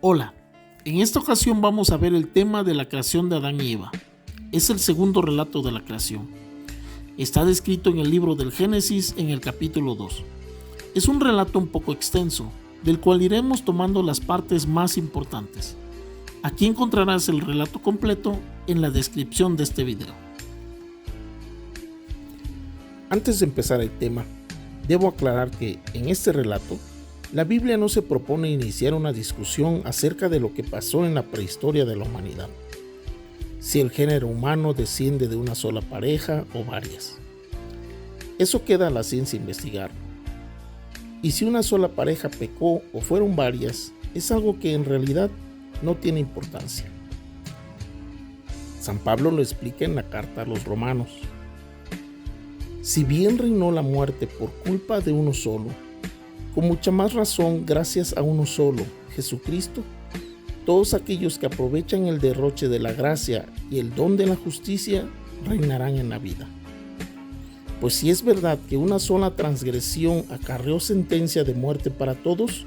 Hola, en esta ocasión vamos a ver el tema de la creación de Adán y Eva. Es el segundo relato de la creación. Está descrito en el libro del Génesis en el capítulo 2. Es un relato un poco extenso, del cual iremos tomando las partes más importantes. Aquí encontrarás el relato completo en la descripción de este video. Antes de empezar el tema, debo aclarar que en este relato, la Biblia no se propone iniciar una discusión acerca de lo que pasó en la prehistoria de la humanidad, si el género humano desciende de una sola pareja o varias. Eso queda a la ciencia investigar. Y si una sola pareja pecó o fueron varias, es algo que en realidad no tiene importancia. San Pablo lo explica en la carta a los Romanos. Si bien reinó la muerte por culpa de uno solo, con mucha más razón, gracias a uno solo, Jesucristo, todos aquellos que aprovechan el derroche de la gracia y el don de la justicia reinarán en la vida. Pues si es verdad que una sola transgresión acarreó sentencia de muerte para todos,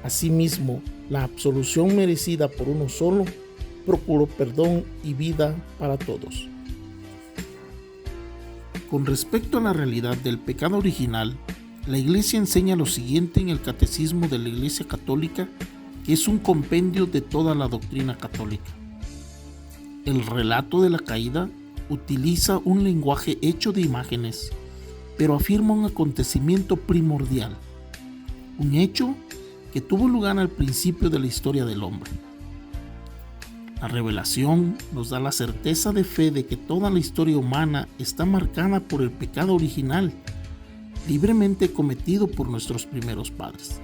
asimismo la absolución merecida por uno solo procuró perdón y vida para todos. Con respecto a la realidad del pecado original, la Iglesia enseña lo siguiente en el Catecismo de la Iglesia Católica, que es un compendio de toda la doctrina católica. El relato de la caída utiliza un lenguaje hecho de imágenes, pero afirma un acontecimiento primordial, un hecho que tuvo lugar al principio de la historia del hombre. La revelación nos da la certeza de fe de que toda la historia humana está marcada por el pecado original, libremente cometido por nuestros primeros padres.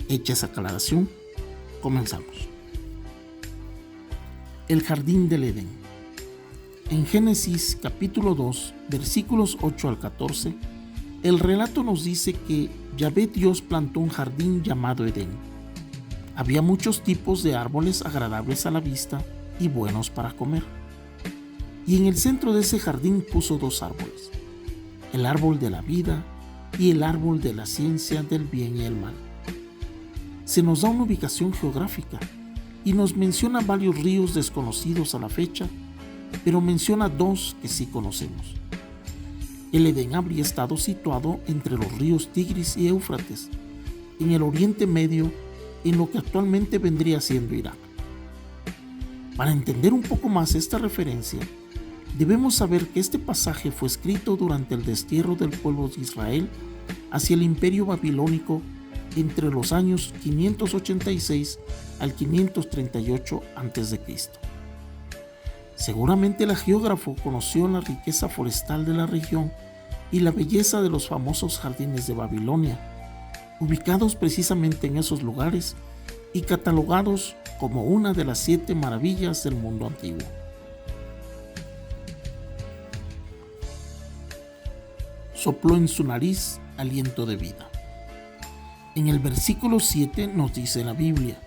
Hecha esa aclaración, comenzamos. El jardín del Edén. En Génesis capítulo 2, versículos 8 al 14, el relato nos dice que Yahvé Dios plantó un jardín llamado Edén. Había muchos tipos de árboles agradables a la vista y buenos para comer. Y en el centro de ese jardín puso dos árboles, el árbol de la vida y el árbol de la ciencia del bien y el mal. Se nos da una ubicación geográfica y nos menciona varios ríos desconocidos a la fecha, pero menciona dos que sí conocemos. El Edén habría estado situado entre los ríos Tigris y Éufrates, en el Oriente Medio, en lo que actualmente vendría siendo Irak. Para entender un poco más esta referencia, debemos saber que este pasaje fue escrito durante el destierro del pueblo de Israel hacia el imperio babilónico entre los años 586 al 538 a.C. Seguramente el geógrafo conoció la riqueza forestal de la región y la belleza de los famosos jardines de Babilonia, ubicados precisamente en esos lugares y catalogados como una de las 7 maravillas del mundo antiguo. Sopló en su nariz aliento de vida. En el versículo 7 nos dice la Biblia: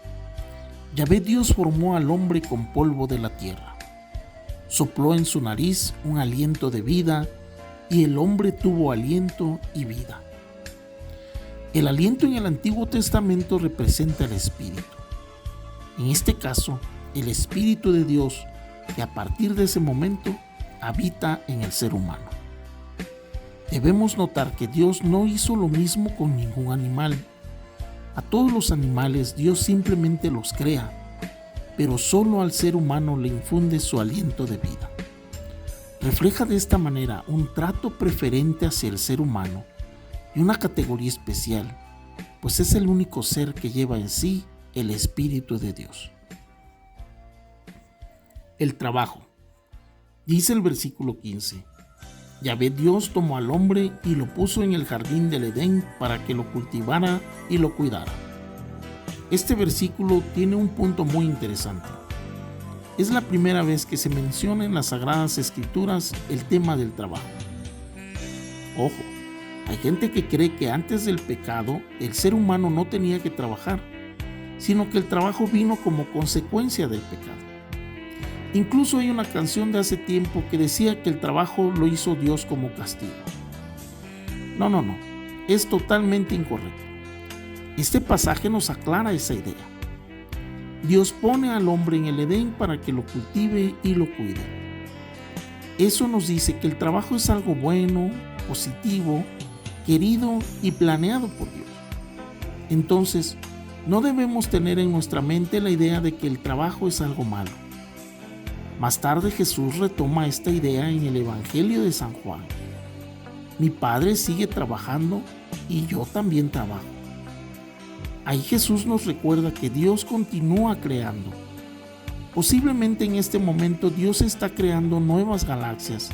Yahvé Dios formó al hombre con polvo de la tierra. Sopló en su nariz un aliento de vida y el hombre tuvo aliento y vida. El aliento en el Antiguo Testamento representa el Espíritu. En este caso, el Espíritu de Dios, que a partir de ese momento habita en el ser humano. Debemos notar que Dios no hizo lo mismo con ningún animal. A todos los animales Dios simplemente los crea, pero solo al ser humano le infunde su aliento de vida. Refleja de esta manera un trato preferente hacia el ser humano y una categoría especial, pues es el único ser que lleva en sí el Espíritu de Dios. El trabajo. Dice el versículo 15: Yahvé Dios tomó al hombre y lo puso en el jardín del Edén para que lo cultivara y lo cuidara. Este versículo tiene un punto muy interesante. Es la primera vez que se menciona en las Sagradas Escrituras el tema del trabajo. Ojo, hay gente que cree que antes del pecado el ser humano no tenía que trabajar, sino que el trabajo vino como consecuencia del pecado. Incluso hay una canción de hace tiempo que decía que el trabajo lo hizo Dios como castigo. No, es totalmente incorrecto. Este pasaje nos aclara esa idea. Dios pone al hombre en el Edén para que lo cultive y lo cuide. Eso nos dice que el trabajo es algo bueno, positivo, querido y planeado por Dios. Entonces, no debemos tener en nuestra mente la idea de que el trabajo es algo malo. Más tarde Jesús retoma esta idea en el Evangelio de San Juan. Mi Padre sigue trabajando y yo también trabajo. Ahí Jesús nos recuerda que Dios continúa creando. Posiblemente en este momento Dios está creando nuevas galaxias,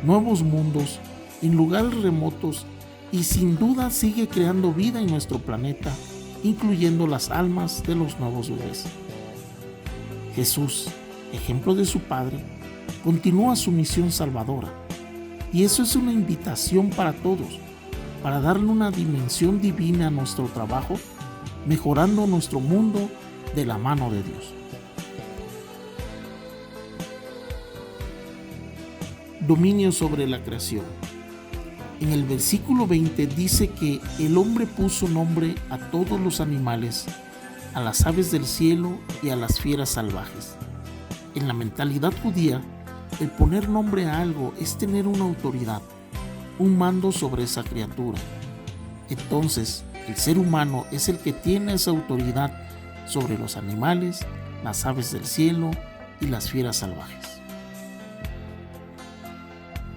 nuevos mundos, en lugares remotos y sin duda sigue creando vida en nuestro planeta, incluyendo las almas de los nuevos bebés. Jesús, ejemplo de su Padre, continúa su misión salvadora. Y eso es una invitación para todos, para darle una dimensión divina a nuestro trabajo, mejorando nuestro mundo de la mano de Dios. Dominio sobre la creación. En el versículo 20 dice que el hombre puso nombre a todos los animales, a las aves del cielo y a las fieras salvajes. En la mentalidad judía, el poner nombre a algo es tener una autoridad, un mando sobre esa criatura. Entonces, el ser humano es el que tiene esa autoridad sobre los animales, las aves del cielo y las fieras salvajes.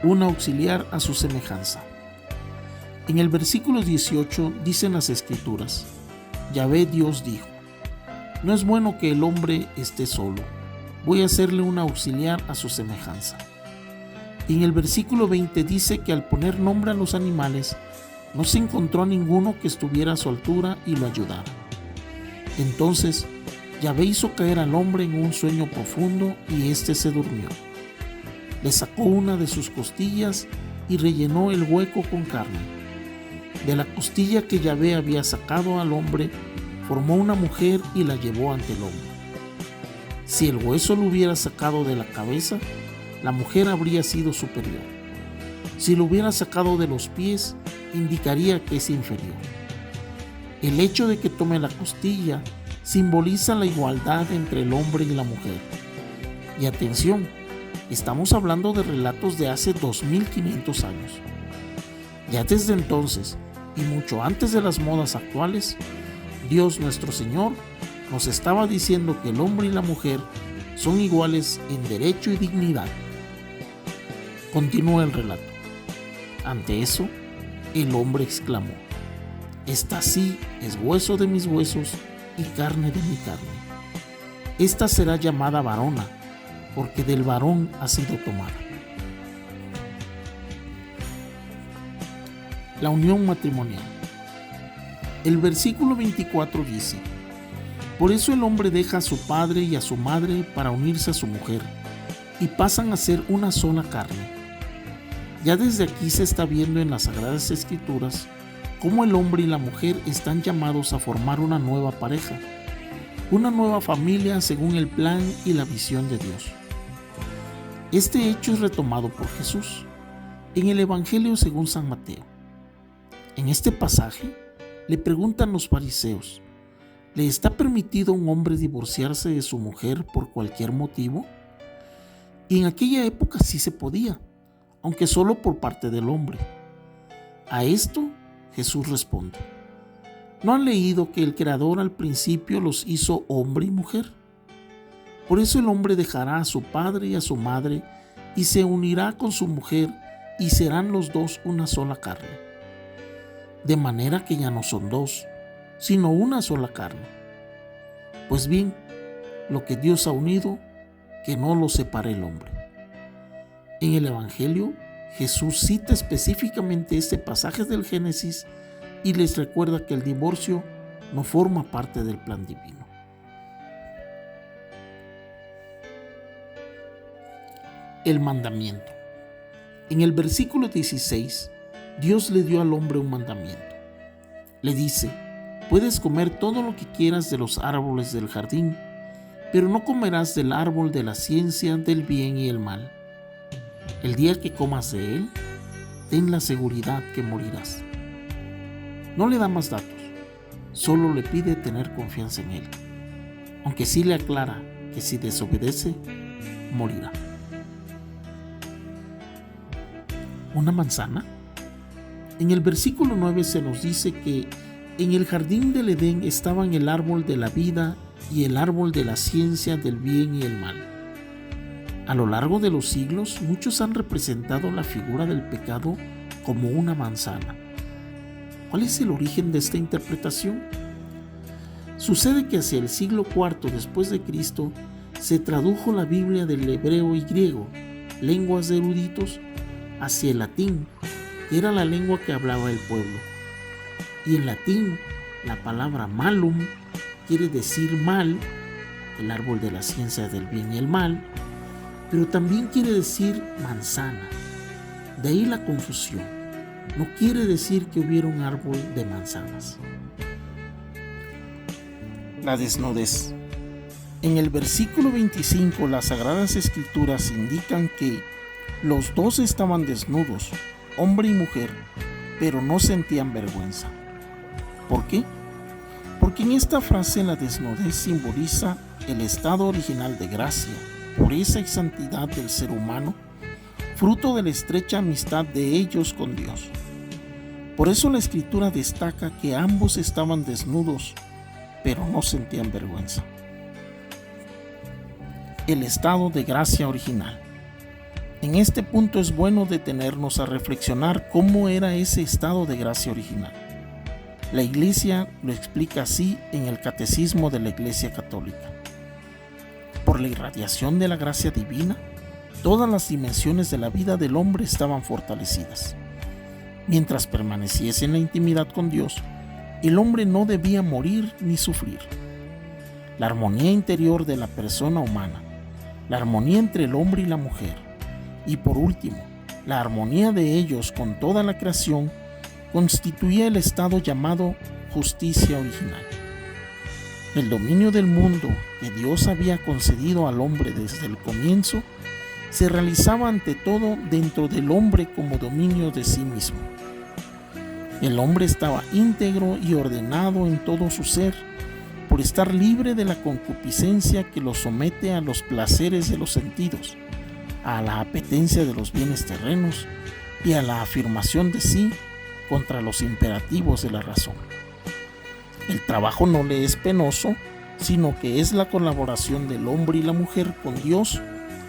Un auxiliar a su semejanza. En el versículo 18 dicen las Escrituras: Yahvé Dios dijo, no es bueno que el hombre esté solo, voy a hacerle un auxiliar a su semejanza. Y en el versículo 20 dice que al poner nombre a los animales, no se encontró ninguno que estuviera a su altura y lo ayudara. Entonces, Yahvé hizo caer al hombre en un sueño profundo y éste se durmió. Le sacó una de sus costillas y rellenó el hueco con carne. De la costilla que Yahvé había sacado al hombre, formó una mujer y la llevó ante el hombre. Si el hueso lo hubiera sacado de la cabeza, la mujer habría sido superior. Si lo hubiera sacado de los pies, indicaría que es inferior. El hecho de que tome la costilla simboliza la igualdad entre el hombre y la mujer. Y atención, estamos hablando de relatos de hace 2500 años. Ya desde entonces, y mucho antes de las modas actuales, Dios nuestro Señor nos estaba diciendo que el hombre y la mujer son iguales en derecho y dignidad. Continúa el relato. Ante eso, el hombre exclamó: Esta sí es hueso de mis huesos y carne de mi carne. Esta será llamada varona, porque del varón ha sido tomada. La unión matrimonial. El versículo 24 dice: Por eso el hombre deja a su padre y a su madre para unirse a su mujer, y pasan a ser una sola carne. Ya desde aquí se está viendo en las Sagradas Escrituras cómo el hombre y la mujer están llamados a formar una nueva pareja, una nueva familia según el plan y la visión de Dios. Este hecho es retomado por Jesús en el Evangelio según San Mateo. En este pasaje le preguntan los fariseos: ¿le está permitido a un hombre divorciarse de su mujer por cualquier motivo? Y en aquella época sí se podía, aunque solo por parte del hombre. A esto Jesús responde: ¿no han leído que el Creador al principio los hizo hombre y mujer? Por eso el hombre dejará a su padre y a su madre y se unirá con su mujer y serán los dos una sola carne. De manera que ya no son dos, sino una sola carne. Pues bien, lo que Dios ha unido, que no lo separe el hombre. En el Evangelio, Jesús cita específicamente este pasaje del Génesis y les recuerda que el divorcio no forma parte del plan divino. El mandamiento. En el versículo 16, Dios le dio al hombre un mandamiento. Le dice: puedes comer todo lo que quieras de los árboles del jardín, pero no comerás del árbol de la ciencia del bien y el mal. El día que comas de él, ten la seguridad que morirás. No le da más datos, solo le pide tener confianza en él. aunque sí le aclara que si desobedece, morirá. ¿Una manzana? En el versículo 9 se nos dice que en el jardín del Edén estaban el árbol de la vida y el árbol de la ciencia del bien y el mal. A lo largo de los siglos, muchos han representado la figura del pecado como una manzana. ¿Cuál es el origen de esta interpretación? Sucede que hacia el siglo IV después de Cristo se tradujo la Biblia del hebreo y griego, lenguas de eruditos, hacia el latín, que era la lengua que hablaba el pueblo. Y en latín, la palabra malum quiere decir mal, el árbol de la ciencia del bien y el mal, pero también quiere decir manzana. De ahí la confusión. No quiere decir que hubiera un árbol de manzanas. La desnudez. En el versículo 25, las Sagradas Escrituras indican que los dos estaban desnudos, hombre y mujer, pero no sentían vergüenza. ¿Por qué? Porque en esta frase la desnudez simboliza el estado original de gracia, pureza y santidad del ser humano, fruto de la estrecha amistad de ellos con Dios. Por eso la Escritura destaca que ambos estaban desnudos, pero no sentían vergüenza. El estado de gracia original. En este punto es bueno detenernos a reflexionar cómo era ese estado de gracia original. La Iglesia lo explica así en el Catecismo de la Iglesia Católica. Por la irradiación de la gracia divina, todas las dimensiones de la vida del hombre estaban fortalecidas. Mientras permaneciese en la intimidad con Dios, el hombre no debía morir ni sufrir. La armonía interior de la persona humana, la armonía entre el hombre y la mujer, y por último, la armonía de ellos con toda la creación, constituía el estado llamado justicia original. El dominio del mundo que Dios había concedido al hombre desde el comienzo se realizaba ante todo dentro del hombre como dominio de sí mismo. El hombre estaba íntegro y ordenado en todo su ser, por estar libre de la concupiscencia que lo somete a los placeres de los sentidos, a la apetencia de los bienes terrenos y a la afirmación de sí contra los imperativos de la razón. El trabajo no le es penoso, sino que es la colaboración del hombre y la mujer con Dios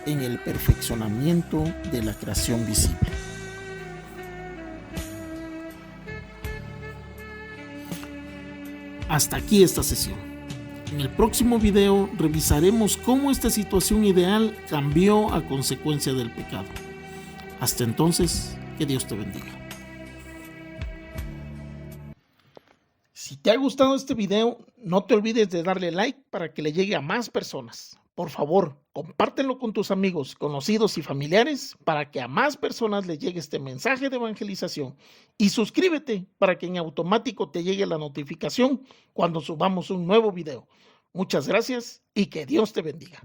en el perfeccionamiento de la creación visible. Hasta aquí esta sesión. En el próximo video revisaremos cómo esta situación ideal cambió a consecuencia del pecado. Hasta entonces, que Dios te bendiga. Si te ha gustado este video, no te olvides de darle like para que le llegue a más personas. Por favor, compártelo con tus amigos, conocidos y familiares para que a más personas les llegue este mensaje de evangelización. Y suscríbete para que en automático te llegue la notificación cuando subamos un nuevo video. Muchas gracias y que Dios te bendiga.